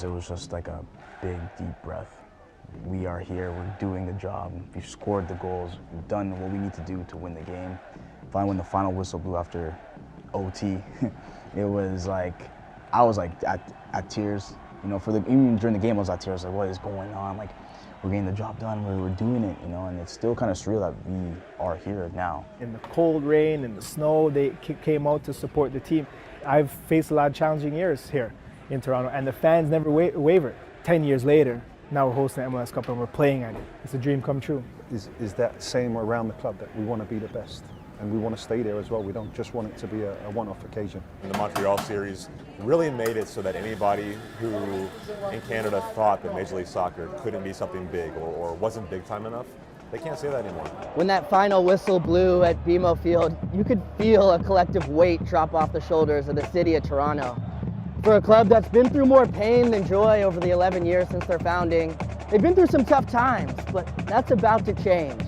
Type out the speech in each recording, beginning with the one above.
because it was just like a big, deep breath. We are here, we're doing the job, we've scored the goals, we've done what we need to do to win the game. Finally, when the final whistle blew after OT, it was like, I was like at tears. You know, even during the game, I was at tears, like, what is going on? Like, we're getting the job done, we're doing it, you know, and it's still kind of surreal that we are here now. In the cold rain and the snow, they came out to support the team. I've faced a lot of challenging years here in Toronto, and the fans never wavered. 10 years later, now we're hosting the MLS Cup and we're playing at it. It's a dream come true. Is that same around the club, that we want to be the best? And we want to stay there as well. We don't just want it to be a one-off occasion. The Montreal series really made it so that anybody who in Canada thought that Major League Soccer couldn't be something big or wasn't big time enough, they can't say that anymore. When that final whistle blew at BMO Field, you could feel a collective weight drop off the shoulders of the city of Toronto. For a club that's been through more pain than joy over the 11 years since their founding, they've been through some tough times, but that's about to change.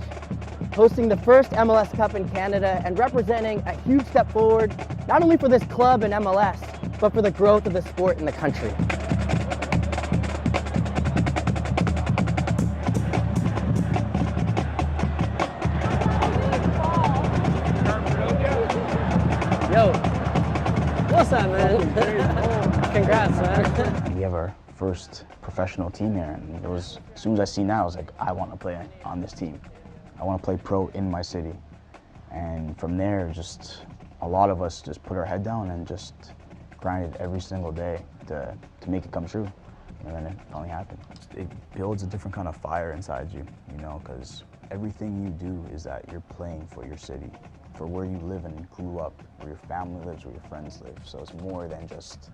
Hosting the first MLS Cup in Canada and representing a huge step forward, not only for this club and MLS, but for the growth of the sport in the country. Yo, what's up, man? Congrats, man. We have our first professional team here, and it was, as soon as I seen that, I was like, I want to play on this team. I want to play pro in my city. And from there, just a lot of us just put our head down and just grinded every single day to make it come true. And then it finally happened. It builds a different kind of fire inside you, you know, because everything you do is that you're playing for your city, for where you live and grew up, where your family lives, where your friends live. So it's more than just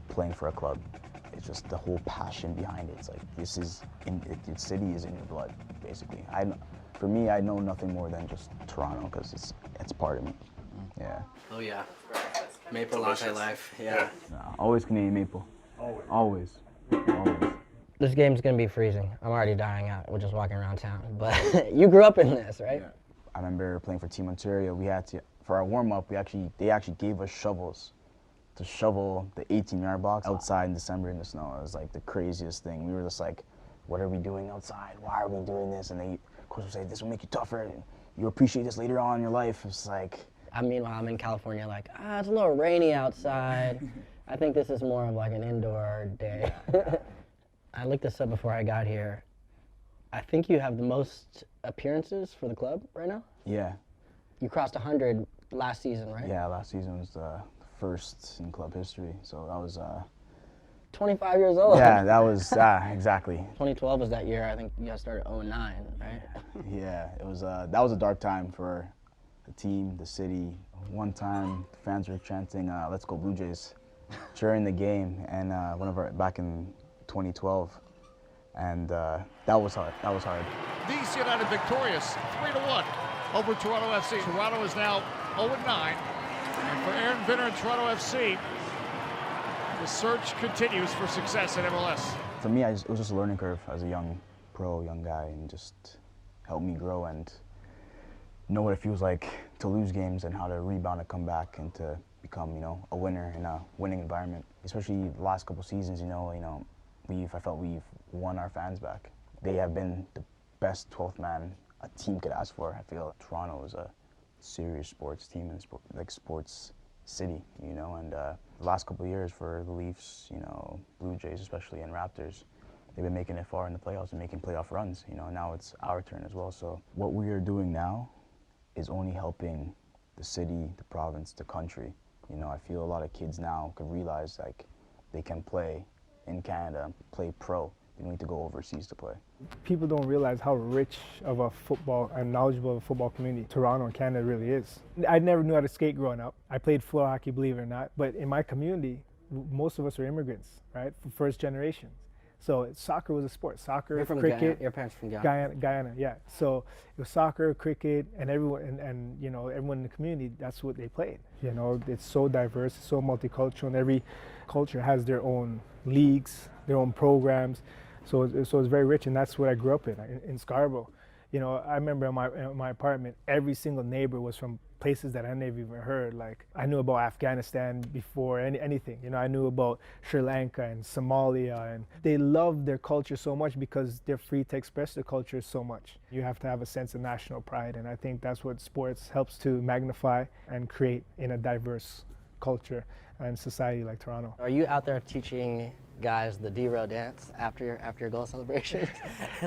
playing for a club. It's just the whole passion behind it. It's like, this is, your city is in your blood, basically. For me, I know nothing more than just Toronto, because it's part of me. Yeah. Oh yeah. Maple latte life. Yeah. No, always Canadian maple. Always. Always. This game's gonna be freezing. I'm already dying out. We're just walking around town. But you grew up in this, right? Yeah. I remember playing for Team Ontario. We had to, for our warm-up, they actually gave us shovels to shovel the 18-yard box outside in December in the snow. It was like the craziest thing. We were just like, what are we doing outside? Why are we doing this? And they, of course, would say, this will make you tougher. You appreciate this later on in your life. It's like... Meanwhile, I'm in California like, it's a little rainy outside. I think this is more of like an indoor day. I looked this up before I got here. I think you have the most appearances for the club right now? Yeah. You crossed 100 last season, right? Yeah, last season was the first in club history, so that was 25 years old. Yeah, that was exactly. 2012 was that year. I think you guys started 09, right? Yeah, it was that was a dark time for the team, the city. One time, the fans were chanting "Let's go Blue Jays" during the game, and back in 2012, and that was hard. That was hard. DC United victorious, 3-1 over Toronto FC. Toronto is now 0-9. And for Aaron Vinner and Toronto FC, the search continues for success in MLS. For me, it was just a learning curve as a young guy, and just helped me grow and know what it feels like to lose games and how to rebound and come back and to become, you know, a winner in a winning environment. Especially the last couple seasons, I felt we've won our fans back. They have been the best 12th man a team could ask for. I feel Toronto is a serious sports team and sports city, you know, and the last couple of years for the Leafs, you know, Blue Jays especially, and Raptors, they've been making it far in the playoffs and making playoff runs, you know. Now it's our turn as well. So what we are doing now is only helping the city, the province, the country. You know, I feel a lot of kids now could realize like they can play in Canada, play pro. They don't need to go overseas to play. People don't realize how rich of a football and knowledgeable of a football community Toronto and Canada really is. I never knew how to skate growing up. I played floor hockey, believe it or not, but in my community, most of us are immigrants, right? First generation. So soccer was a sport. Soccer, You're from cricket. Guyana. Your parents from Guyana. Guyana, yeah. So it was soccer, cricket, and everyone, and you know, everyone in the community, that's what they played. You know, it's so diverse, it's so multicultural, and every culture has their own leagues, their own programs. So it's very rich, and that's what I grew up in Scarborough. You know, I remember in my apartment, every single neighbor was from places that I never even heard. Like, I knew about Afghanistan before anything. You know, I knew about Sri Lanka and Somalia, and they love their culture so much because they're free to express their culture so much. You have to have a sense of national pride, and I think that's what sports helps to magnify and create in a diverse culture and society like Toronto. Are you out there teaching guys the D-row dance after your goal celebration?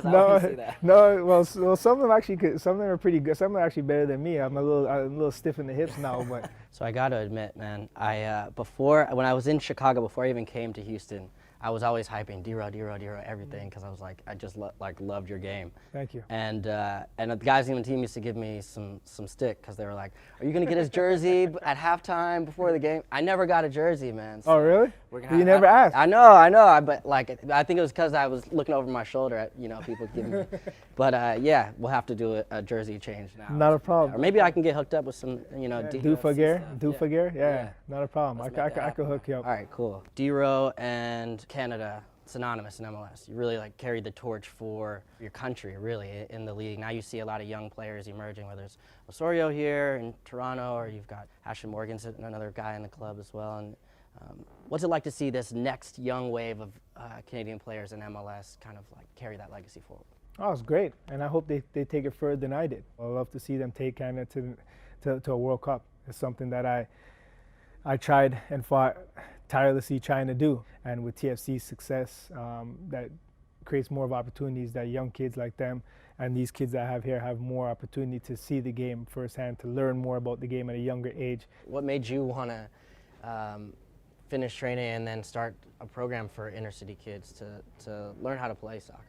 No. Well, some of them actually some of them are pretty good. Some of them are actually better than me. I'm a little stiff in the hips now, but. So I got to admit, man, when I was in Chicago, before I even came to Houston, I was always hyping D-row, everything, because I was like, I just loved your game. Thank you. And the guys in the team used to give me some stick because they were like, "Are you gonna get his jersey at halftime before the game?" I never got a jersey, man. So oh really? You never asked? I know. But like, I think it was because I was looking over my shoulder at people giving me. But yeah, we'll have to do a jersey change now. Not a problem. Or maybe I can get hooked up with some Dufagir. Yeah, not a problem. I could hook you up. All right, cool. D-row and Canada, synonymous in MLS. You really like carried the torch for your country, really, in the league. Now you see a lot of young players emerging, whether it's Osorio here in Toronto, or you've got Ashton Morgan's another guy in the club as well. And what's it like to see this next young wave of Canadian players in MLS kind of like carry that legacy forward? Oh, it's great, and I hope they take it further than I did. I'd love to see them take Canada to a World Cup. It's something that I tried and fought tirelessly trying to do, and with TFC's success, that creates more of opportunities that young kids like them and these kids that I have here have more opportunity to see the game firsthand, to learn more about the game at a younger age. What made you want to finish training and then start a program for inner city kids to learn how to play soccer?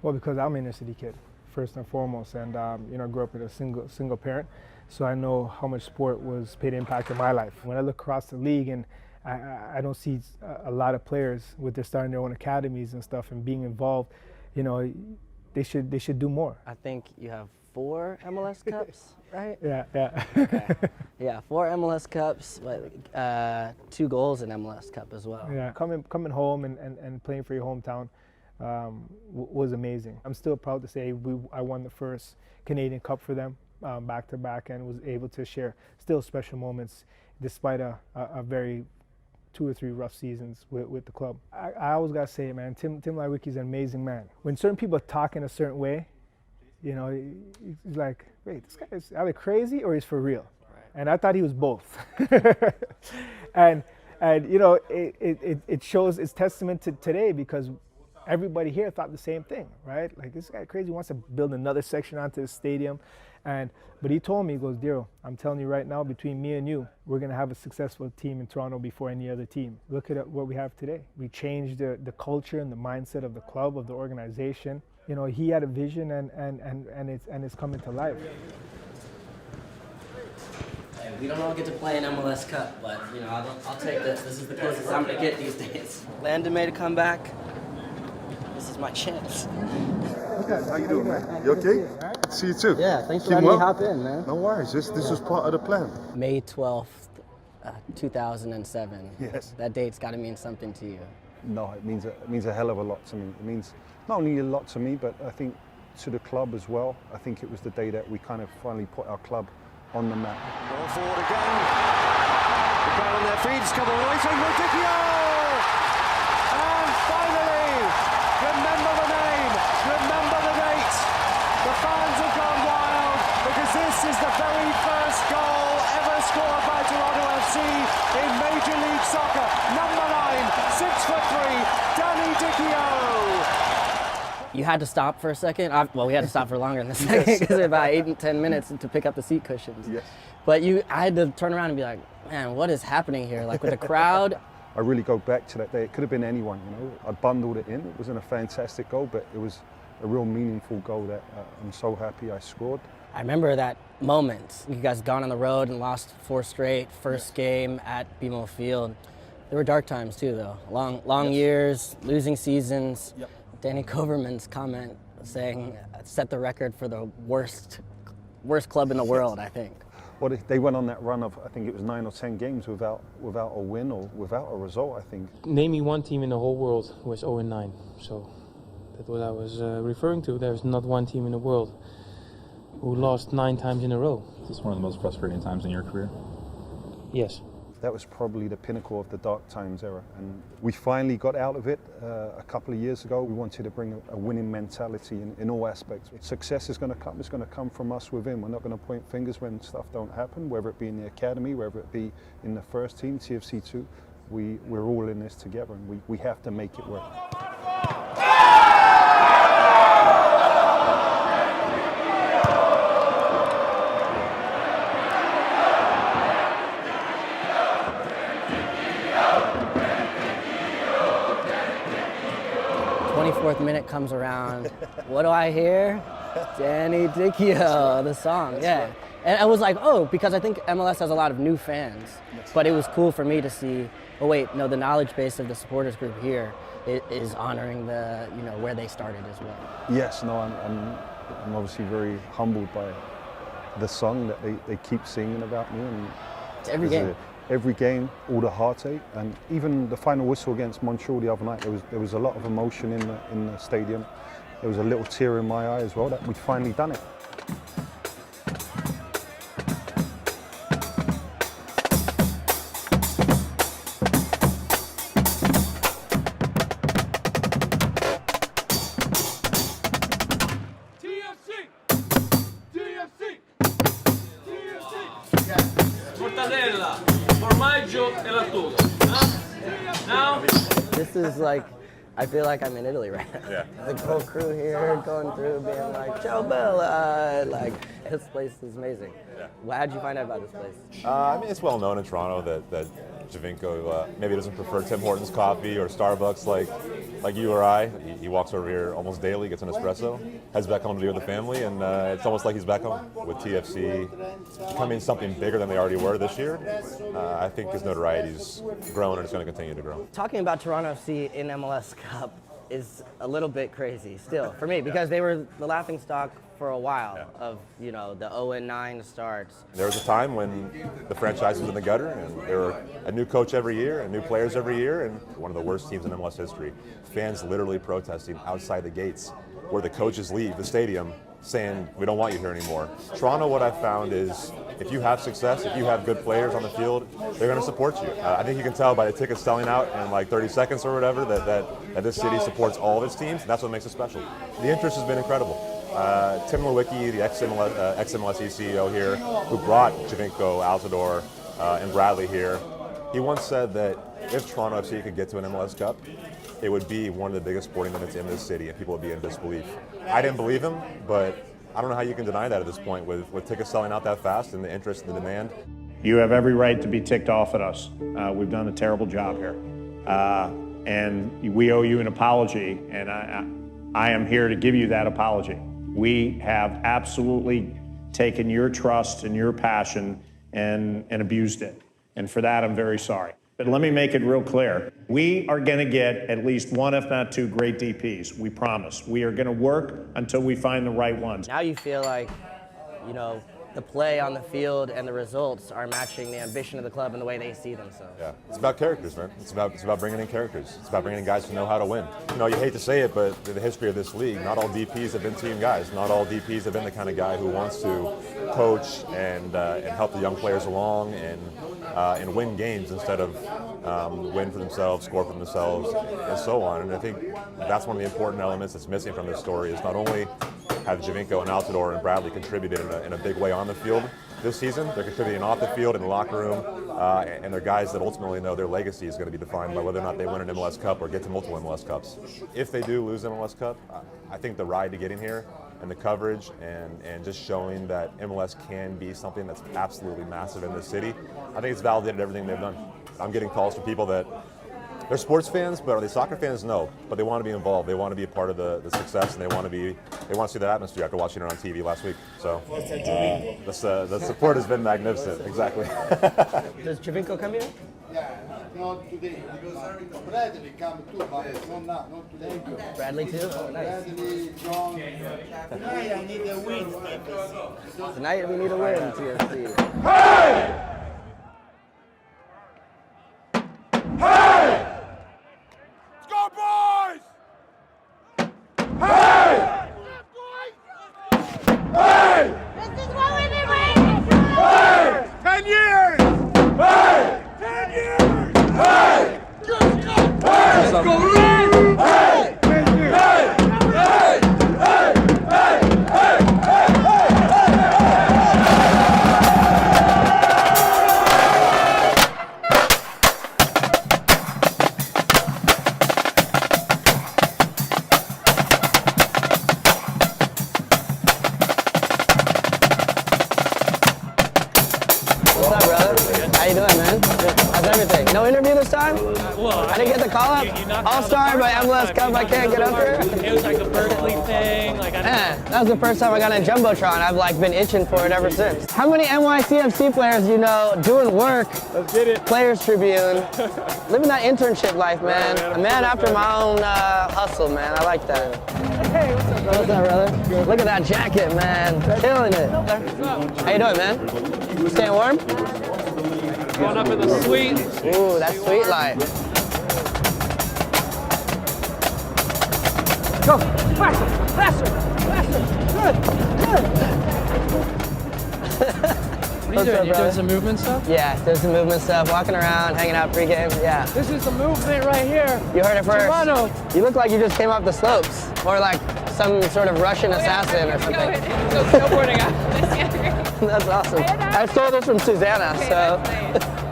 Well, because I'm an inner city kid, first and foremost, and I grew up with a single parent, so I know how much sport paid impact in my life. When I look across the league, and I don't see a lot of players with their starting their own academies and stuff and being involved, they should do more. I think you have 4 MLS Cups, right? Yeah. Okay. Yeah, 4 MLS Cups, 2 goals in MLS Cup as well. Yeah, coming home and playing for your hometown was amazing. I'm still proud to say I won the first Canadian Cup for them back to back, and was able to share still special moments despite a very 2 or 3 rough seasons with the club. I always gotta say it, man. Tim Lewicki's an amazing man. When certain people talk in a certain way, he's like, wait, this guy is either crazy or he's for real. Right. And I thought he was both. and it shows, it's testament to today, because everybody here thought the same thing, right? Like, this guy crazy, wants to build another section onto the stadium. But he told me, he goes, Daryl, I'm telling you right now, between me and you, we're going to have a successful team in Toronto before any other team. Look at what we have today. We changed the culture and the mindset of the club, of the organization. He had a vision, and it's coming to life. Hey, we don't all get to play an MLS Cup, but I'll take this. This is the closest I'm going to get these days. Landon made a comeback. This is my chance. How you doing, man? You okay? See you too. Yeah, thanks for letting me hop in, man. No worries. This was part of the plan. May 12th, 2007. Yes. That date's got to mean something to you. No, it means a hell of a lot to me. It means not only a lot to me, but I think to the club as well. I think it was the day that we kind of finally put our club on the map. Ball forward again. The crowd on their feet, it's come all the way through Rodriguez! And finally, remember the name, remember the date. The fans have gone wild because this is the very first goal ever scored by Toronto FC in Major League Soccer. Number 9, 6'3", Danny Dichio. You had to stop for a second. We had to stop for longer than a second because it was about 8 and 10 minutes to pick up the seat cushions. Yes. But I had to turn around and be like, man, what is happening here? Like with the crowd. I really go back to that day. It could have been anyone, I bundled it in. It wasn't a fantastic goal, but it was a real meaningful goal that I'm so happy I scored. I remember that moment. You guys gone on the road and lost 4 straight, first game at BMO Field. There were dark times too, though. Long years, losing seasons. Yep. Danny Coverman's comment saying, set the record for the worst club in the world, I think. Well, they went on that run of, I think it was 9 or 10 games without a win or without a result, I think. Name me one team in the whole world who was 0-9. So that's what I was referring to. There's not one team in the world who lost 9 times in a row. Is this one of the most frustrating times in your career? Yes. That was probably the pinnacle of the dark times era, and we finally got out of it a couple of years ago. We wanted to bring a winning mentality in all aspects. Success is going to come. It's going to come from us within. We're not going to point fingers when stuff don't happen, whether it be in the academy, whether it be in the first team, TFC2. We're all in this together, and we have to make it work. 24th minute comes around. What do I hear? Danny Dicchio, the song, yeah. And I was like, oh, because I think MLS has a lot of new fans. But it was cool for me to see, oh wait, no, the knowledge base of the supporters group here is honoring the, where they started as well. Yes, no, I'm obviously very humbled by the song that they keep singing about me. And it's every game. Every game, all the heartache, and even the final whistle against Montreal the other night, there was a lot of emotion in the stadium. There was a little tear in my eye as well that we'd finally done it. This is like, I feel like I'm in Italy right now. Yeah. The whole crew here going through being like, ciao Bella, like, this place is amazing. Yeah. How'd you find out about this place? I mean, it's well known in Toronto that Giovinco maybe doesn't prefer Tim Hortons coffee or Starbucks like you or I. He walks over here almost daily, gets an espresso, heads back home to be with the family, and it's almost like he's back home. With TFC becoming something bigger than they already were this year, I think his notoriety's grown and it's going to continue to grow. Talking about Toronto FC in MLS Cup is a little bit crazy still for me, because they were the laughingstock for a while of, the 0-9 starts. There was a time when the franchise was in the gutter and there were a new coach every year and new players every year, and one of the worst teams in MLS history. Fans literally protesting outside the gates where the coaches leave the stadium saying, we don't want you here anymore. Toronto, what I've found is if you have success, if you have good players on the field, they're going to support you. I think you can tell by the tickets selling out in like 30 seconds or whatever that this city supports all of its teams, and that's what makes it special. The interest has been incredible. Tim Lewicki, the ex-MLSE CEO here, who brought Giovinco, Altidore, and Bradley here, he once said that if Toronto FC could get to an MLS Cup, it would be one of the biggest sporting events in this city, and people would be in disbelief. I didn't believe him, but I don't know how you can deny that at this point with tickets selling out that fast and the interest and the demand. You have every right to be ticked off at us. We've done a terrible job here. And we owe you an apology, and I am here to give you that apology. We have absolutely taken your trust and your passion and abused it. And for that, I'm very sorry. But let me make it real clear. We are going to get at least one, if not two, great DPs. We promise. We are going to work until we find the right ones. Now you feel like, the play on the field and the results are matching the ambition of the club and the way they see themselves. Yeah, it's about characters, man. It's about bringing in characters. It's about bringing in guys who know how to win. You hate to say it, but in the history of this league, not all DPs have been team guys. Not all DPs have been the kind of guy who wants to coach and help the young players along and win games instead of win for themselves, score for themselves, and so on. And I think that's one of the important elements that's missing from this story is not only have Giovinco and Altidore and Bradley contributed in a big way on the field this season, they're contributing off the field in the locker room, and they're guys that ultimately know their legacy is going to be defined by whether or not they win an MLS Cup or get to multiple MLS Cups. If they do lose MLS Cup, I think the ride to getting here and the coverage and just showing that MLS can be something that's absolutely massive in this city, I think it's validated everything they've done. I'm getting calls from people that they're sports fans, but are they soccer fans? No, but they want to be involved. They want to be a part of the success, and they want to see that atmosphere after watching it on TV last week. So the support has been magnificent. Exactly. Does Giovinco come here? Yeah, not today, because Bradley come too, but not today. Bradley too? Oh, nice. Bradley, John. Tonight I need a win. Tonight we need a win, TFC. Hey! Hey! Go boys! Hey! Hey! No interview this time? Well, I didn't get the call up? All-Star by MLS Cup, I can't get up here? It was like a Berkeley thing. Like, that was the first time I got on Jumbotron. I've like been itching for it ever since. How many NYCFC players do you know doing work? Let's get it. Players Tribune. Living that internship life, man. A man after my own hustle, man. I like that. Hey, what's up, brother? What's up, brother? Look at that jacket, man. Killing it. How you doing, man? You staying warm? going up in the suite. Ooh, that sweet light. Go, faster, faster, faster. What are you doing? You doing some movement stuff? Yeah, doing some movement stuff, walking around, hanging out pregame, yeah. This is the movement right here. You heard it first. Toronto. You look like you just came off the slopes, or like some sort of Russian assassin or something. Go snowboarding after this year. That's awesome. I stole this from Susanna, so,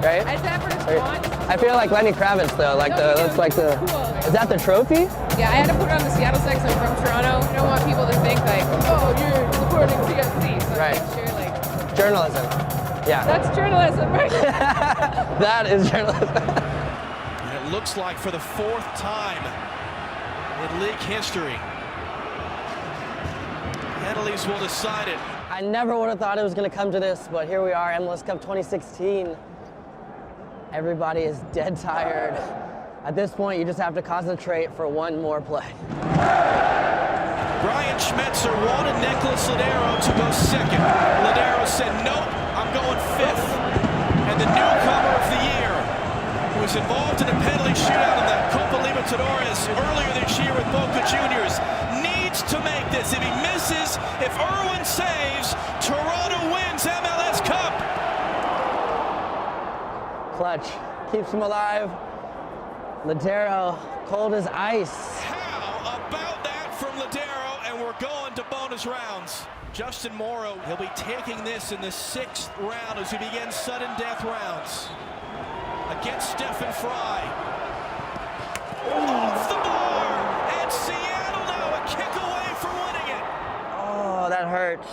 right? I feel like Lenny Kravitz though, like looks like the, is that the trophy? Yeah, I had to put it on the Seattle side, so I'm from Toronto. I don't want people to think like, oh, you're supporting CFC. So right. make sure like. Journalism. Yeah. That's journalism, right? That is journalism. And it looks like for the fourth time in league history, penalties will decide it. I never would have thought it was going to come to this, but here we are, MLS Cup 2016. Everybody is dead tired. At this point, you just have to concentrate for one more play. Brian Schmetzer wanted Nicholas Ladero to go second. Ladero said, nope, I'm going fifth. And the newcomer of the year, who was involved in a penalty shootout in the Copa Libertadores earlier this year with Boca Juniors, needs to make this. If he misses, if Irwin saves, Toronto wins MLS Cup. Clutch keeps him alive. Ladero, cold as ice. How about that from Ladero? And we're going to bonus rounds. Justin Morrow, he'll be taking this in the 6th round as he begins sudden death rounds against Stephen Fry. Off the bar, and Seattle now a kick away from winning it. Oh, that hurts.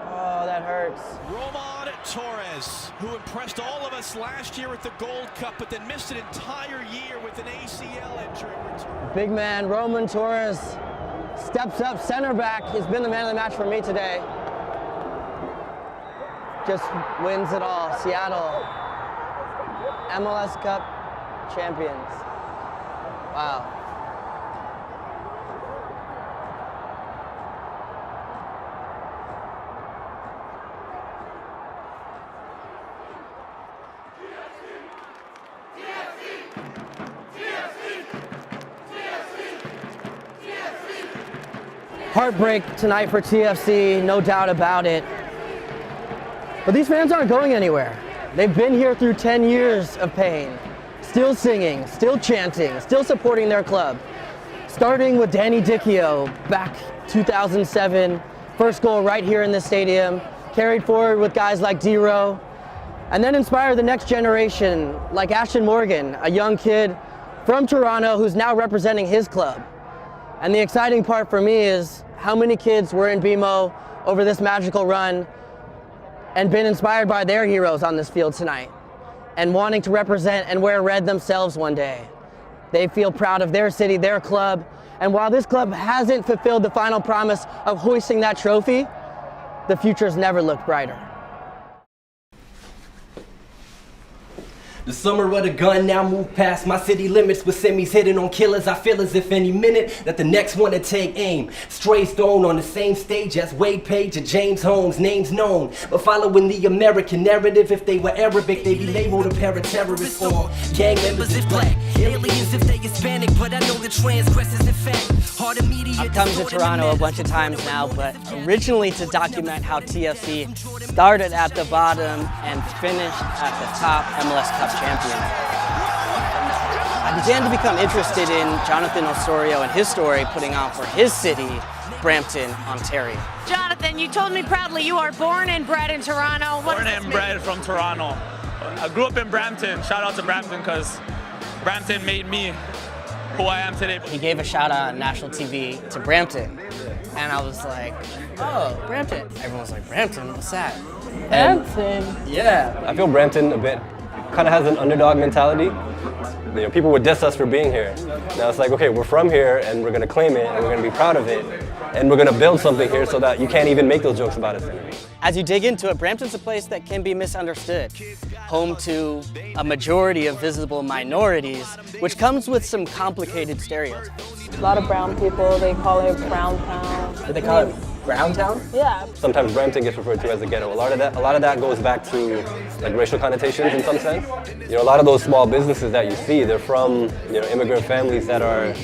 Oh, that hurts. Roman Torres, who impressed all of us last year at the Gold Cup, but then missed an entire year with an ACL injury return. Big man, Roman Torres, steps up, center back. He's been the man of the match for me today. Just wins it all. Seattle, MLS Cup champions. Wow. Heartbreak tonight for TFC, no doubt about it. But these fans aren't going anywhere. They've been here through 10 years of pain. Still singing, still chanting, still supporting their club. Starting with Danny Dichio back 2007, first goal right here in this stadium, carried forward with guys like D-Row, and then inspired the next generation like Ashton Morgan, a young kid from Toronto who's now representing his club. And the exciting part for me is how many kids were in BMO over this magical run and been inspired by their heroes on this field tonight and wanting to represent and wear red themselves one day. They feel proud of their city, their club, and while this club hasn't fulfilled the final promise of hoisting that trophy, the future's never looked brighter. The summer of the gun now moved past my city limits with semis hitting on killers. I feel as if any minute that the next one to take aim. Stray stone on the same stage as Wade Page or James Holmes, names known. But following the American narrative, if they were Arabic, they'd be labeled a paratterrorist or gang members if black. Aliens if they Hispanic, but I know the transgressors in fact. Hard media. I've come to Toronto a bunch of times now, but originally to document how TFC started at the bottom and finished at the top MLS Cup champion. I began to become interested in Jonathan Osorio and his story putting on for his city, Brampton, Ontario. Jonathan, you told me proudly you are born and bred in Toronto. Born and bred from Toronto. I grew up in Brampton. Shout out to Brampton because Brampton made me who I am today. He gave a shout out on national TV to Brampton. And I was like, oh, Brampton. Everyone was like, Brampton, what's that? Brampton. Yeah. I feel Brampton a bit kind of has an underdog mentality. You know, people would diss us for being here. Now it's like, okay, we're from here and we're gonna claim it and we're gonna be proud of it and we're gonna build something here so that you can't even make those jokes about us anymore. As you dig into it, Brampton's a place that can be misunderstood. Home to a majority of visible minorities, which comes with some complicated stereotypes. A lot of brown people, they call it Brown Town. Did they call it Brown Town? Yeah. Sometimes Brampton gets referred to as a ghetto. A lot of that goes back to like racial connotations in some sense. You know, a lot of those small businesses that you see, they're from, you know, immigrant families that are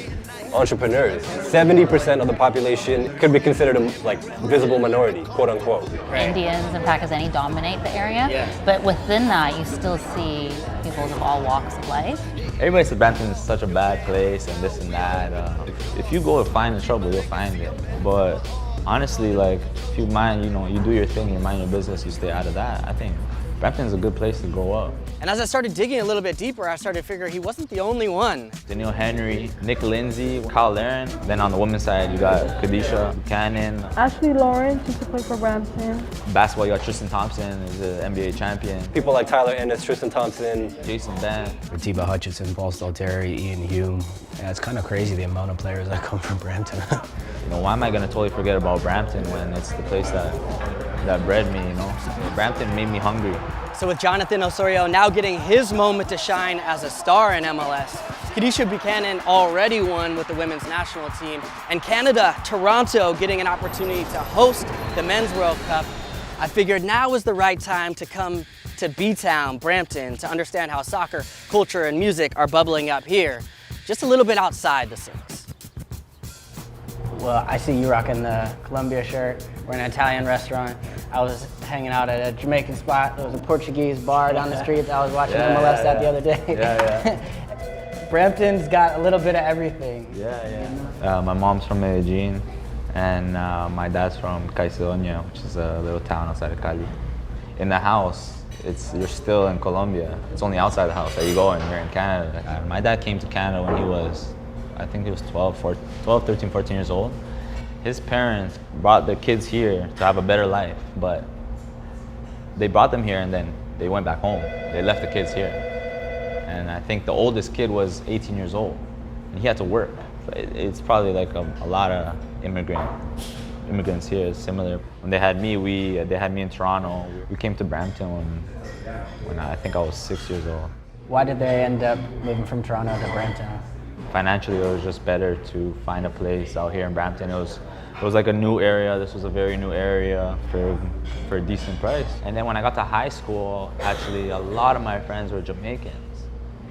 entrepreneurs. 70% of the population could be considered a like visible minority, quote unquote. Indians and Pakistani dominate the area, Yeah. but within that you still see people of all walks of life. Everybody says Brampton is such a bad place and this and that. If you go to find the trouble, you'll find it. But honestly, like, if you mind, you know, you do your thing, you mind your business, you stay out of that, I think Brampton's a good place to grow up. And as I started digging a little bit deeper, I started to figure he wasn't the only one. Daniel Henry, Nick Lindsay, Kyle Laren. Then on the women's side, you got Kadisha Buchanan. Ashley Lawrence used to play for Brampton. Basketball, you got Tristan Thompson, is an NBA champion. People like Tyler Ennis, Tristan Thompson, Jason Bent. Ratiba Hutchinson, Paul Stalteri, Ian Hume. Yeah, it's kind of crazy the amount of players that come from Brampton. You know, why am I gonna totally forget about Brampton when it's the place that bred me, you know? Brampton made me hungry. So with Jonathan Osorio now getting his moment to shine as a star in MLS, Kadisha Buchanan already won with the women's national team, and Canada, Toronto, getting an opportunity to host the Men's World Cup, I figured now was the right time to come to B-Town, Brampton, to understand how soccer, culture, and music are bubbling up here, just a little bit outside the circus. Well, I see you rocking the Columbia shirt. We're in an Italian restaurant. I was hanging out at a Jamaican spot. There was a Portuguese bar down the street that I was watching MLS at the other day. Yeah. Brampton's got a little bit of everything. My mom's from Medellin, and my dad's from Caicedonia, which is a little town outside of Cali. In the house, you're still in Colombia. It's only outside the house that you go and you're in Canada. My dad came to Canada when he was, I think he was 12, 13, 14 years old. His parents brought their kids here to have a better life, but they brought them here and then they went back home. They left the kids here. And I think the oldest kid was 18 years old and he had to work. It's probably like a lot of immigrants here is similar. When they had me, they had me in Toronto. We came to Brampton when I think I was 6 years old. Why did they end up moving from Toronto to Brampton? Financially, it was just better to find a place out here in Brampton. It was like a new area. This was a very new area for a decent price. And then when I got to high school, actually, a lot of my friends were Jamaicans.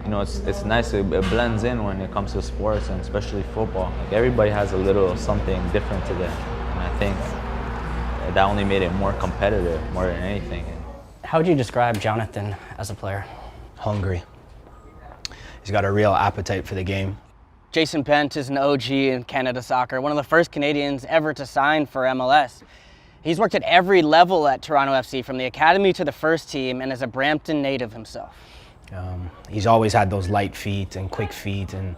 You know, it's nice, it blends in when it comes to sports and especially football. Like, everybody has a little something different to them. And I think that only made it more competitive, more than anything. How would you describe Jonathan as a player? Hungry. He's got a real appetite for the game. Jason Bent is an OG in Canada soccer, one of the first Canadians ever to sign for MLS. He's worked at every level at Toronto FC, from the academy to the first team, and is a Brampton native himself. He's always had those light feet and quick feet, and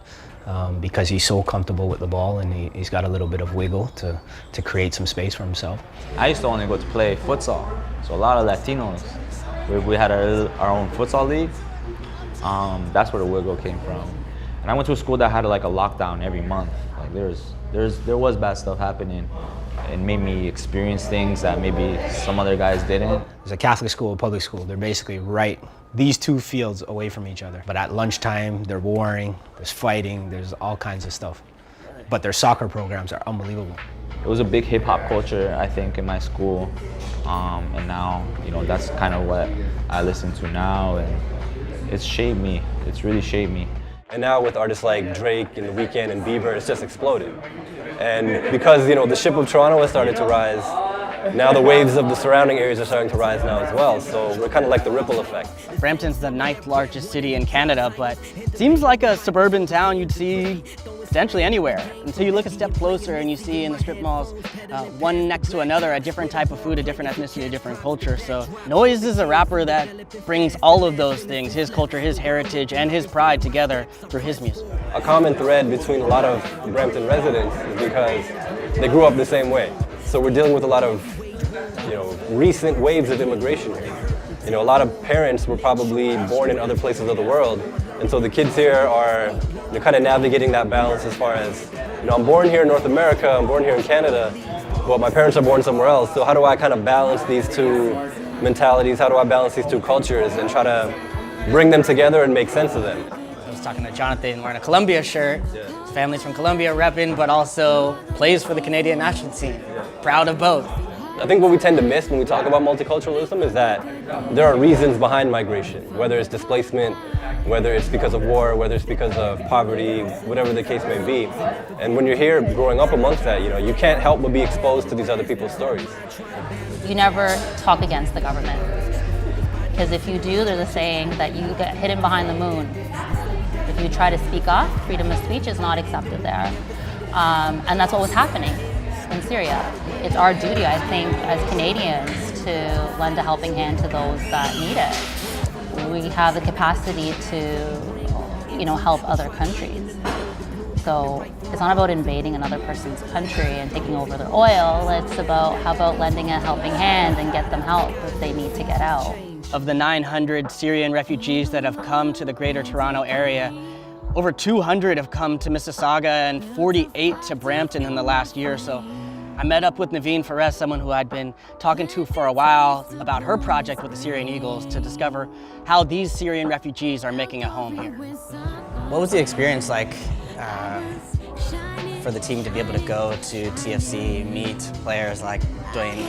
because he's so comfortable with the ball and he's got a little bit of wiggle to create some space for himself. I used to only go to play futsal, so a lot of Latinos. We had our own futsal league. That's where the wiggle came from. And I went to a school that had like a lockdown every month. Like there was bad stuff happening. It made me experience things that maybe some other guys didn't. There's a Catholic school, a public school. They're basically right, these two fields away from each other. But at lunchtime, they're warring, there's fighting, there's all kinds of stuff. But their soccer programs are unbelievable. It was a big hip hop culture, I think, in my school. And now, you know, that's kind of what I listen to now. And it's shaped me. It's really shaped me. And now with artists like Drake and The Weeknd and Bieber, it's just exploded. And because, you know, the ship of Toronto has started to rise, now the waves of the surrounding areas are starting to rise now as well. So we're kind of like the ripple effect. Brampton's the 9th largest city in Canada, but it seems like a suburban town you'd see potentially anywhere, until you look a step closer and you see in the strip malls, one next to another, a different type of food, a different ethnicity, a different culture. So Noise is a rapper that brings all of those things, his culture, his heritage, and his pride together through his music. A common thread between a lot of Brampton residents is because they grew up the same way. So we're dealing with a lot of recent waves of immigration here. A lot of parents were probably born in other places of the world, and so the kids here are kind of navigating that balance as far as, I'm born here in North America, I'm born here in Canada, but my parents are born somewhere else, so how do I kind of balance these two mentalities, how do I balance these two cultures and try to bring them together and make sense of them? I was talking to Jonathan wearing a Colombia shirt. His family's from Colombia repping, but also plays for the Canadian national team. Proud of both. I think what we tend to miss when we talk about multiculturalism is that there are reasons behind migration, whether it's displacement, whether it's because of war, whether it's because of poverty, whatever the case may be. And when you're here growing up amongst that, you can't help but be exposed to these other people's stories. You never talk against the government. Because if you do, there's a saying that you get hidden behind the moon. If you try to speak up, freedom of speech is not accepted there. And that's what was happening in Syria. It's our duty, I think, as Canadians to lend a helping hand to those that need it. We have the capacity to, help other countries. So it's not about invading another person's country and taking over their oil. It's about how about lending a helping hand and get them help if they need to get out. Of the 900 Syrian refugees that have come to the Greater Toronto area, over 200 have come to Mississauga and 48 to Brampton in the last year. So I met up with Naveen Fares, someone who I'd been talking to for a while about her project with the Syrian Eagles to discover how these Syrian refugees are making a home here. What was the experience like for the team to be able to go to TFC, meet players like Dwayne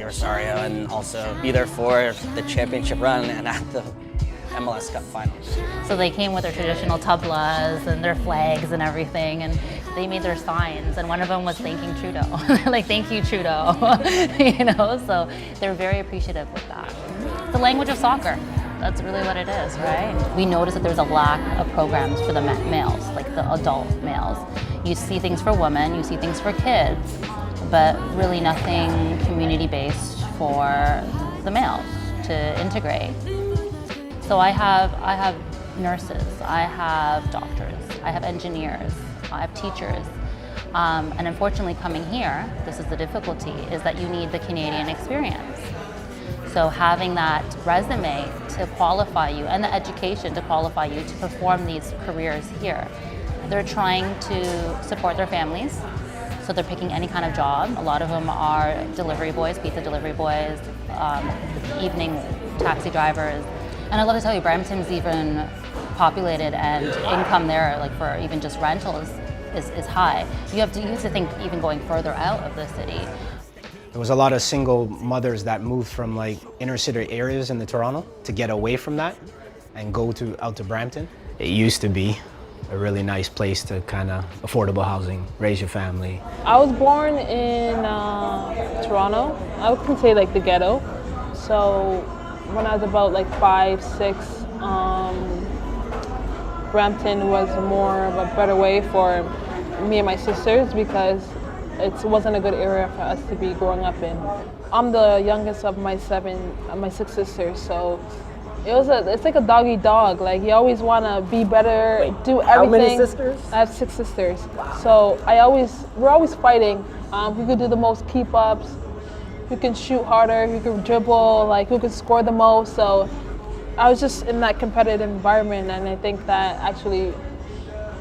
Osorio, and also be there for the championship run and at the MLS Cup final? So they came with their traditional tablas and their flags and everything, and they made their signs, and one of them was thanking Trudeau. Like, thank you, Trudeau. So they're very appreciative of that. The language of soccer. That's really what it is, right? We noticed that there's a lack of programs for the males, like the adult males. You see things for women, you see things for kids, but really nothing community-based for the males to integrate. So I have nurses, I have doctors, I have engineers, I have teachers. And unfortunately coming here, this is the difficulty, is that you need the Canadian experience. So having that resume to qualify you and the education to qualify you to perform these careers here. They're trying to support their families, so they're picking any kind of job. A lot of them are delivery boys, pizza delivery boys, evening taxi drivers. And I'd love to tell you, Brampton's even populated and income there, like for even just rentals, is high. You have to think even going further out of the city. There was a lot of single mothers that moved from like inner city areas in the Toronto to get away from that and go out to Brampton. It used to be a really nice place to kind of affordable housing, raise your family. I was born in Toronto. I would say like the ghetto. So when I was about like 5, 6, Brampton was more of a better way for me and my sisters because it wasn't a good area for us to be growing up in. I'm the youngest of my 6 sisters, so it's like a dog eat dog. Like you always want to be better, do everything. How many sisters? I have 6 sisters. So we're always fighting. Who could do the most keep ups? Who can shoot harder? Who can dribble? Like who can score the most? So I was just in that competitive environment, and I think that actually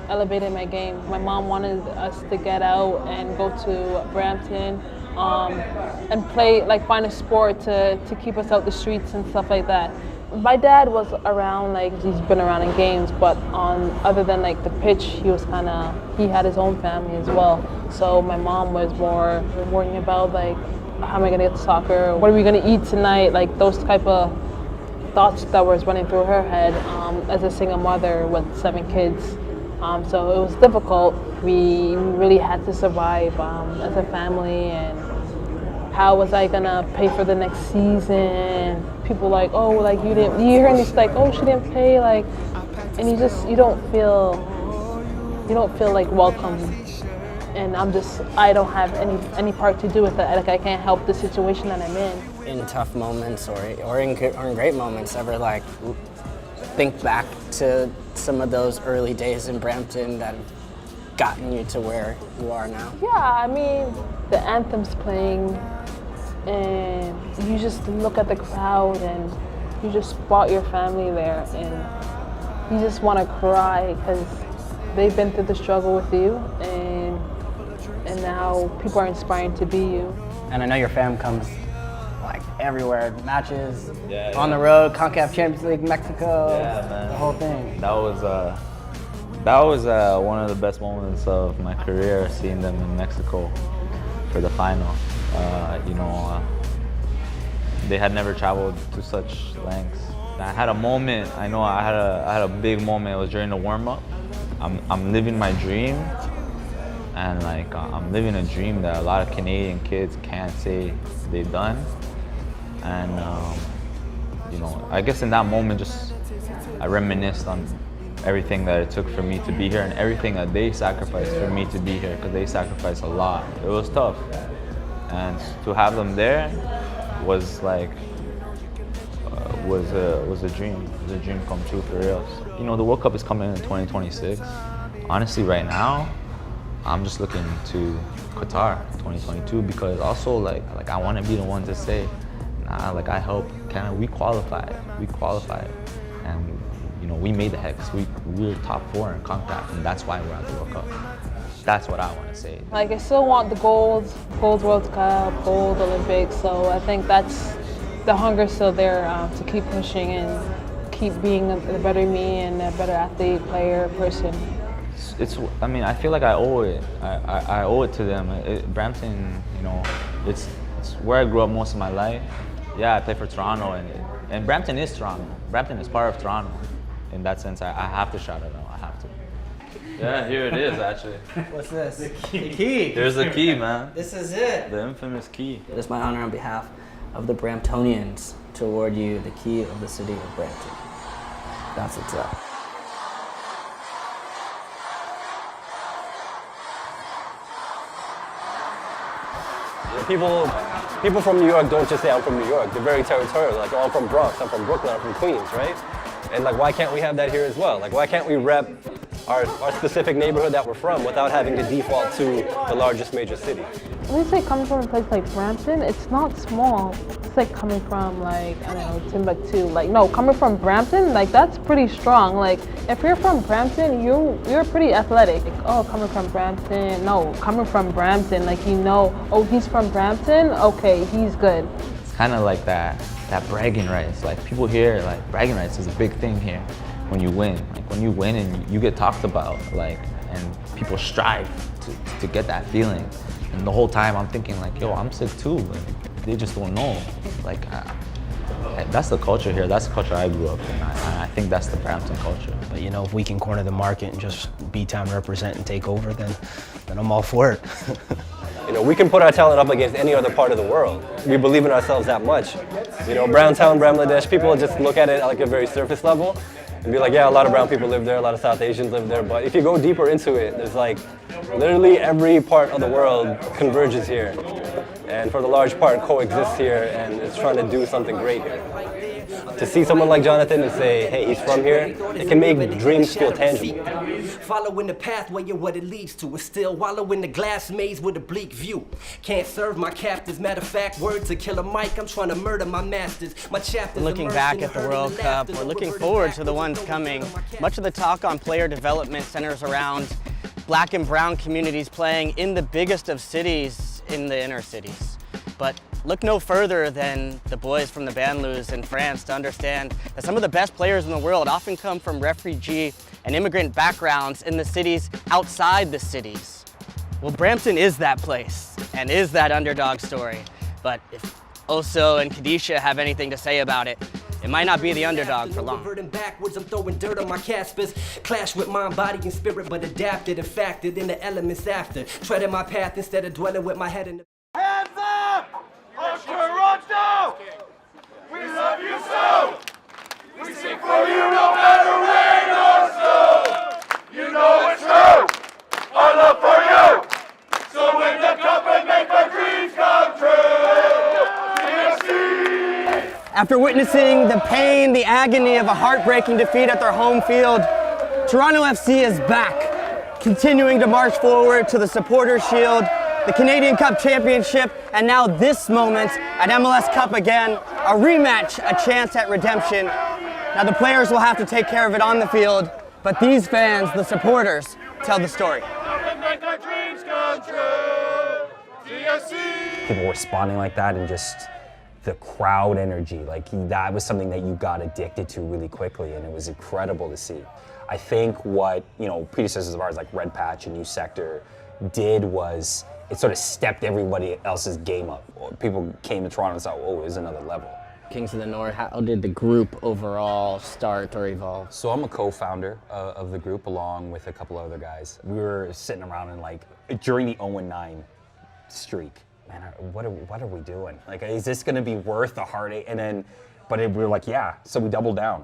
elevated my game. My mom wanted us to get out and go to Brampton and play, like find a sport to keep us out the streets and stuff like that. My dad was around, like he's been around in games, but other than like the pitch, he had his own family as well. So my mom was more worrying about like, how am I gonna get to soccer? What are we gonna eat tonight? Like those type of thoughts that was running through her head as a single mother with 7 kids. So it was difficult. We really had to survive as a family, and how was I gonna pay for the next season? People like, oh, like you hear this like, oh, she didn't pay, like, and you don't feel like welcome. And I don't have any part to do with it. Like I can't help the situation that I'm in. In tough moments or in great moments, ever like think back to some of those early days in Brampton that have gotten you to where you are now? Yeah, I mean, the anthems playing, and you just look at the crowd and you just spot your family there, and you just want to cry because they've been through the struggle with you, and now people are inspiring to be you. And I know your fam comes like everywhere, matches, on the road, CONCACAF Champions League, Mexico, the whole thing. That was one of the best moments of my career, seeing them in Mexico for the final. They had never traveled to such lengths. I had a moment. I know I had a big moment. It was during the warm-up. I'm living my dream, and like I'm living a dream that a lot of Canadian kids can't say they've done. And I guess in that moment, just I reminisced on everything that it took for me to be here and everything that they sacrificed for me to be here, because they sacrificed a lot. It was tough, and to have them there was like was a dream. It was a dream come true for real. The World Cup is coming in 2026. Honestly, right now, I'm just looking to Qatar 2022, because also like I want to be the one to say, nah, like I helped Canada. We qualified, and we made the hex. We were top 4 in CONCACAF, and that's why we're at the World Cup. That's what I want to say. Like, I still want the gold World Cup, gold Olympics, so I think that's the hunger's still there to keep pushing and keep being a better me and a better athlete, player, person. I feel like I owe it. I owe it to them. Brampton, it's where I grew up most of my life. Yeah, I play for Toronto, and Brampton is Toronto. Brampton is part of Toronto. In that sense, I have to shout it out. I have to. Yeah, here it is, actually. What's this? The key. Here's the key, man. This is it. The infamous key. It is my honor on behalf of the Bramptonians to award you the key of the city of Brampton. That's what's up. People from New York don't just say I'm from New York. They're very territorial. Like, oh, I'm from Bronx, I'm from Brooklyn, I'm from Queens, right? And like, why can't we have that here as well? Like, why can't we rep our specific neighborhood that we're from without having to default to the largest major city? When you say coming from a place like Brampton, it's not small. It's like coming from, like, I don't know, Timbuktu. Like, no, coming from Brampton, like, that's pretty strong. Like, if you're from Brampton, you're pretty athletic. Like, oh, coming from Brampton. No, coming from Brampton, like, oh, he's from Brampton? Okay, he's good. It's kind of like that bragging rights. Like, people here, like, bragging rights is a big thing here when you win. Like, when you win and you get talked about, like, and people strive to get that feeling. And the whole time I'm thinking, like, yo, I'm sick too. Like, they just don't know. Like, that's the culture here. That's the culture I grew up in. I think that's the Brampton culture. But if we can corner the market and just B-Town represent and take over, then I'm all for it. We can put our talent up against any other part of the world. We believe in ourselves that much. Browntown, Bangladesh, people just look at it at like a very surface level and be like, yeah, a lot of brown people live there, a lot of South Asians live there. But if you go deeper into it, there's like literally every part of the world converges here. And for the large part, coexists here and is trying to do something great here. To see someone like Jonathan and say, hey, he's from here, it can make dreams feel tangible. Following the pathway and what it leads to is still wallowing the glass maze with a bleak view. Can't serve my captors. Matter of fact, word to kill a mic, I'm trying to murder my masters. My chapters. Looking back at the World Cup, we're looking forward to the ones coming. Much of the talk on player development centers around Black and brown communities playing in the biggest of cities in the inner cities. But look no further than the boys from the Banlieues in France to understand that some of the best players in the world often come from refugee and immigrant backgrounds in the cities outside the cities. Well, Brampton is that place and is that underdog story. But if Oso and Kadisha have anything to say about it, it might not be the underdog for long. Backwards, I'm throwing dirt on my Caspers. Clash with mind, body, and spirit, but adapted and factored in the elements after. Treading my path instead of dwelling with my head in the... Hands up! On Toronto! We love you so! We sing for you no matter rain or snow! You know it's true! Our love for you! So win the cup and make our dreams come true! PFC! After witnessing the pain, the agony of a heartbreaking defeat at their home field, Toronto FC is back, continuing to march forward to the Supporters' Shield the Canadian Cup championship, and now this moment at MLS Cup again, a rematch, a chance at redemption. Now the players will have to take care of it on the field, but these fans, the supporters, tell the story. People responding like that and just the crowd energy, like that was something that you got addicted to really quickly, and it was incredible to see. I think what, predecessors of ours like Red Patch and New Sector did was it sort of stepped everybody else's game up. People came to Toronto and thought, oh, there's another level. Kings of the North, how did the group overall start or evolve? So I'm a co-founder of the group along with a couple other guys. We were sitting around and during the 0-9 streak, man, what are we doing? Like, is this gonna be worth the heartache? But we were like, yeah. So we doubled down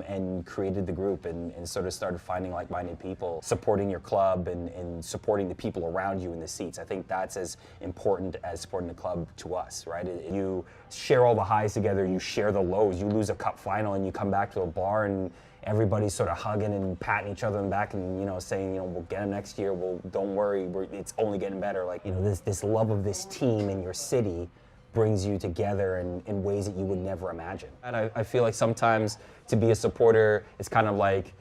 and created the group and sort of started finding like-minded people, supporting your club and supporting the people around you in the seats. I think that's as important as supporting the club to us, right? You share all the highs together, you share the lows. You lose a cup final and you come back to a bar and everybody's sort of hugging and patting each other on the back and saying, we'll get them next year. Well, don't worry, it's only getting better. Like, this love of this team in your city brings you together in ways that you would never imagine. And I feel like sometimes to be a supporter, it's kind of like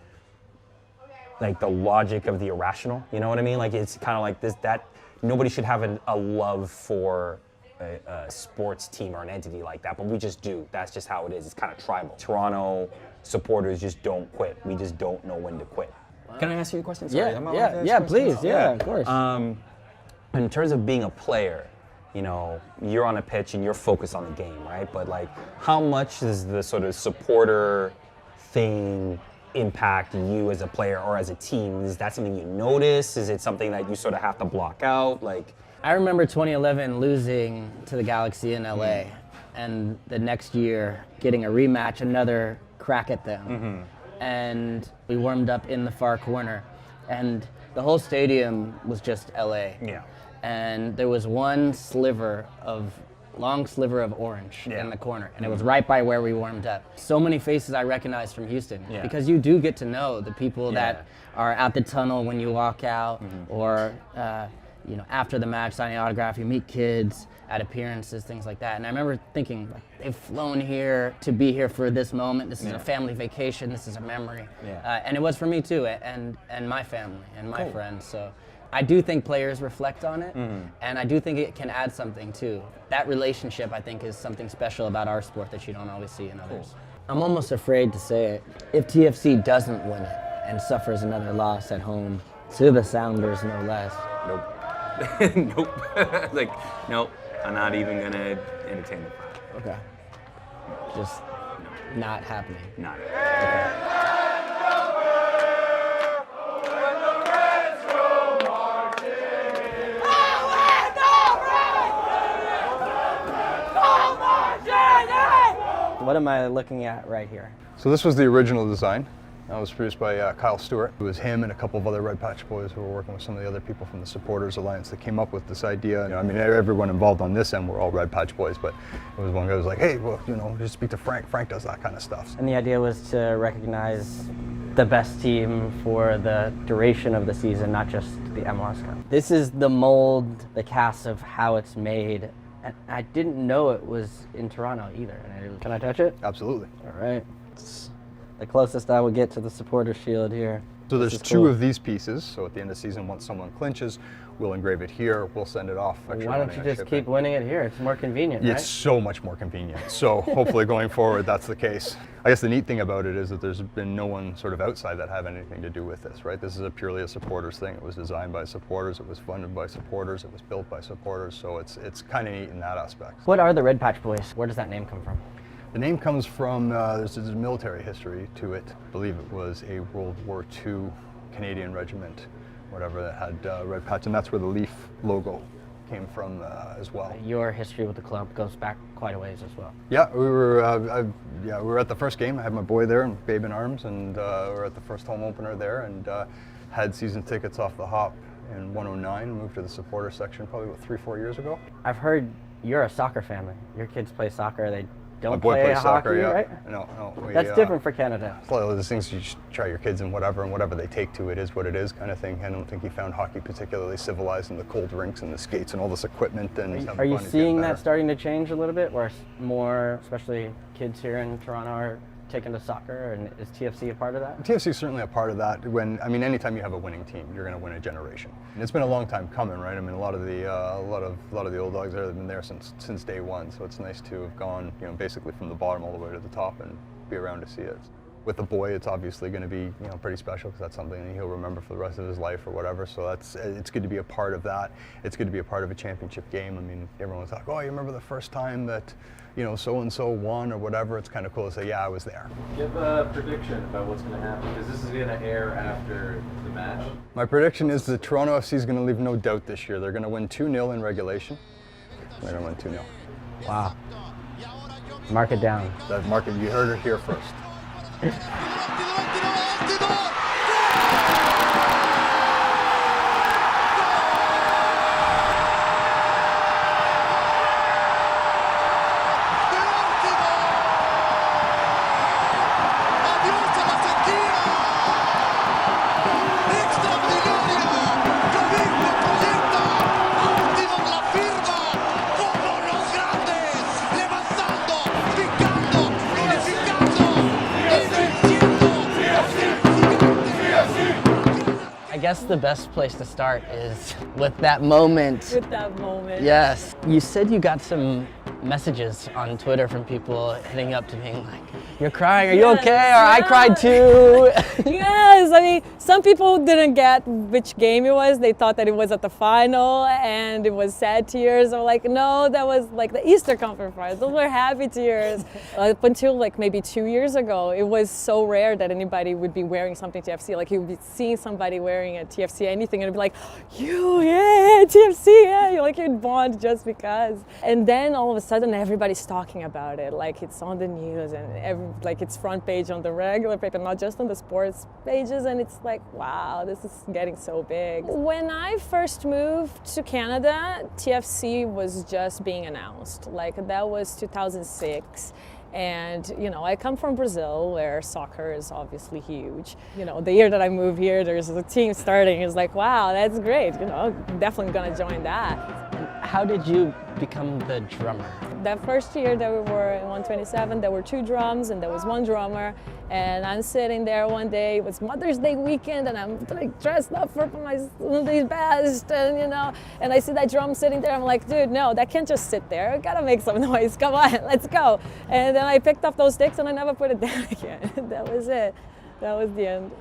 the logic of the irrational, you know what I mean? Like, it's kind of like that nobody should have a love for a sports team or an entity like that, but we just do. That's just how it is. It's kind of tribal. Toronto supporters just don't quit. We just don't know when to quit. Can I ask you a question? Sorry, yeah, please, yeah, of course. In terms of being a player, you're on a pitch and you're focused on the game, right? But how much does the sort of supporter thing impact you as a player or as a team? Is that something you notice? Is it something that you sort of have to block out? I remember 2011 losing to the Galaxy in LA, and the next year getting a rematch, another crack at them. And we warmed up in the far corner, and the whole stadium was just LA. Yeah. And there was one long sliver of orange in the corner, and it was right by where we warmed up. So many faces I recognized from Houston, because you do get to know the people that are at the tunnel when you walk out, or after the match, signing autograph, you meet kids at appearances, things like that. And I remember thinking, they've flown here to be here for this moment. This is a family vacation. This is a memory. And it was for me too, and my family and my friends. So I do think players reflect on it, and I do think it can add something too. That relationship, I think, is something special about our sport that you don't always see in others. I'm almost afraid to say it. If TFC doesn't win it and suffers another loss at home, to the Sounders no less. Nope. Nope. I'm not even gonna entertain it. Okay. Just not happening. Not. Okay. What am I looking at right here? So this was the original design. That was produced by Kyle Stewart. It was him and a couple of other Red Patch boys who were working with some of the other people from the Supporters Alliance that came up with this idea. Everyone involved on this end were all Red Patch boys, but it was one guy who was like, hey, well, just speak to Frank. Frank does that kind of stuff. And the idea was to recognize the best team for the duration of the season, not just the MLS Cup. This is the mold, the cast of how it's made. And I didn't know it was in Toronto either. Can I touch it? Absolutely. All right. It's the closest I would get to the supporter shield here. So there's two of these pieces. So at the end of the season, once someone clinches, we'll engrave it here. We'll send it off. Why don't you just keep winning it here? It's more convenient, right? It's so much more convenient. So hopefully going forward, that's the case. I guess the neat thing about it is that there's been no one sort of outside that have anything to do with this, right? This is purely a supporters thing. It was designed by supporters. It was funded by supporters. It was built by supporters. So it's kind of neat in that aspect. What are the Red Patch Boys? Where does that name come from? The name comes from, there's a military history to it. I believe it was a World War II Canadian regiment, whatever, that had Red Patch, and that's where the Leaf logo came from as well. Your history with the club goes back quite a ways as well. Yeah, we were at the first game. I had my boy there, and babe in arms, and we were at the first home opener there, and had season tickets off the hop in 109, moved to the supporter section probably about 3-4 years ago. I've heard you're a soccer family. Your kids play soccer. They don't My boy play plays soccer, hockey, yeah. right? No. That's different for Canada. It's one of those things you should try your kids in whatever, and whatever they take to it is what it is kind of thing. I don't think he found hockey particularly civilized, and the cold rinks and the skates and all this equipment. And Are you seeing that starting to change a little bit, where more, especially kids here in Toronto, are taking to soccer, and is TFC a part of that? TFC is certainly a part of that. Anytime you have a winning team, you're going to win a generation. And it's been a long time coming, right? I mean, a lot of the old dogs there have been there since day one. So it's nice to have gone, basically from the bottom all the way to the top and be around to see it. With the boy, it's obviously going to be, pretty special, because that's something that he'll remember for the rest of his life or whatever. So it's good to be a part of that. It's good to be a part of a championship game. I mean, everyone's like, oh, you remember the first time that, so-and-so won or whatever. It's kind of cool to say, yeah, I was there. Give a prediction about what's going to happen, because this is going to air after the match. My prediction is that Toronto FC is going to leave no doubt this year. They're going to win 2-0 in regulation. They're going to win 2-0. Wow. Mark it down. You heard it here first. I guess the best place to start is with that moment. With that moment. Yes. You said you got some messages on Twitter from people hitting up to being like, you're crying, are you okay? Or I cried too. Yes, I mean, some people didn't get which game it was. They thought that it was at the final and it was sad tears. Or like, no, that was like the Easter Conference Finals. Those were happy tears. Up until like maybe 2 years ago, it was so rare that anybody would be wearing something TFC. Like you would be seeing somebody wearing a TFC anything and it'd be like, yeah, TFC, yeah. Like you'd bond just because. And then all of a sudden everybody's talking about it. Like it's on the news and like it's front page on the regular paper, not just on the sports pages, and it's like, wow, this is getting so big. When I first moved to Canada, TFC was just being announced. Like that was 2006. And, I come from Brazil where soccer is obviously huge. The year that I moved here, there's a team starting. It's like, wow, that's great. Definitely gonna join that. How did you become the drummer? That first year that we were in 127, there were 2 drums and there was 1 drummer. And I'm sitting there one day, it was Mother's Day weekend, and I'm like dressed up for my Sunday best, and and I see that drum sitting there. I'm like, dude, no, that can't just sit there. I gotta make some noise. Come on, let's go. And then I picked up those sticks and I never put it down again. That was it. That was the end.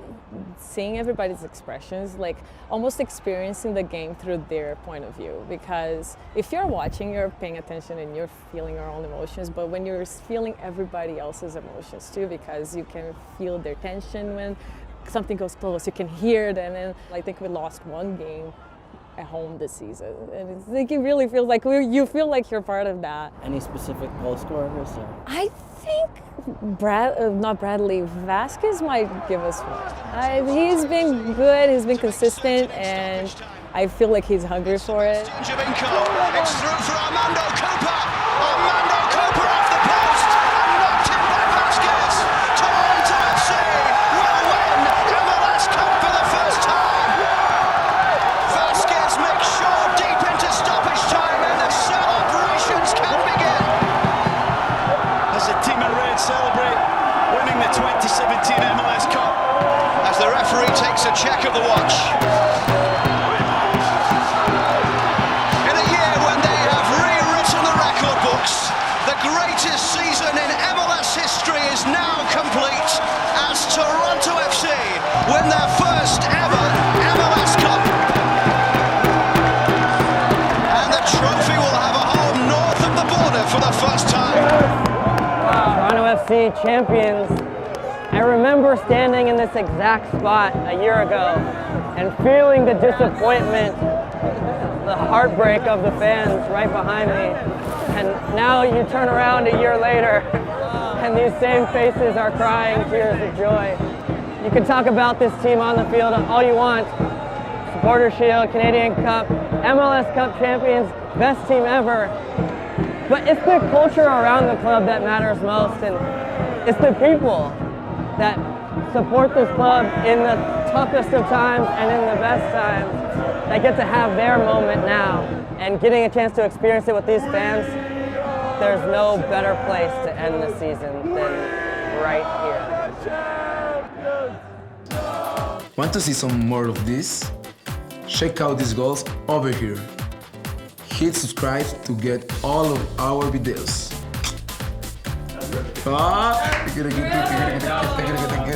Seeing everybody's expressions, like almost experiencing the game through their point of view. Because if you're watching, you're paying attention and you're feeling your own emotions, but when you're feeling everybody else's emotions too, because you can feel their tension when something goes close, you can hear it. And then I think we lost 1 game at home this season, and it's like it really feels like you feel like you're part of that. Any specific goal scorers? I think not Bradley, Vasquez might give us one. He's been good, he's been consistent, and I feel like he's hungry for it. Giovinco, it's through for Armando Cooper. Armando Cooper off the post, and knocked in by Vasquez. Toronto FC will win MLS Cup for the first time. Vasquez makes sure deep into stoppage time, and the celebrations can begin. As the team in red celebrate winning the 2017 MLS Cup. As the referee takes a check of the watch. In a year when they have rewritten the record books, the greatest season in MLS history is now complete as Toronto FC win their first ever MLS Cup. And the trophy will have a home north of the border for the first time. Toronto FC champions. I remember standing in this exact spot a year ago and feeling the disappointment, the heartbreak of the fans right behind me. And now you turn around a year later and these same faces are crying tears of joy. You can talk about this team on the field all you want. Supporter Shield, Canadian Cup, MLS Cup champions, best team ever. But it's the culture around the club that matters most, and it's the people that support this club in the toughest of times and in the best times that get to have their moment now. And getting a chance to experience it with these fans, there's no better place to end the season than right here. Want to see some more of this? Check out these goals over here. Hit subscribe to get all of our videos.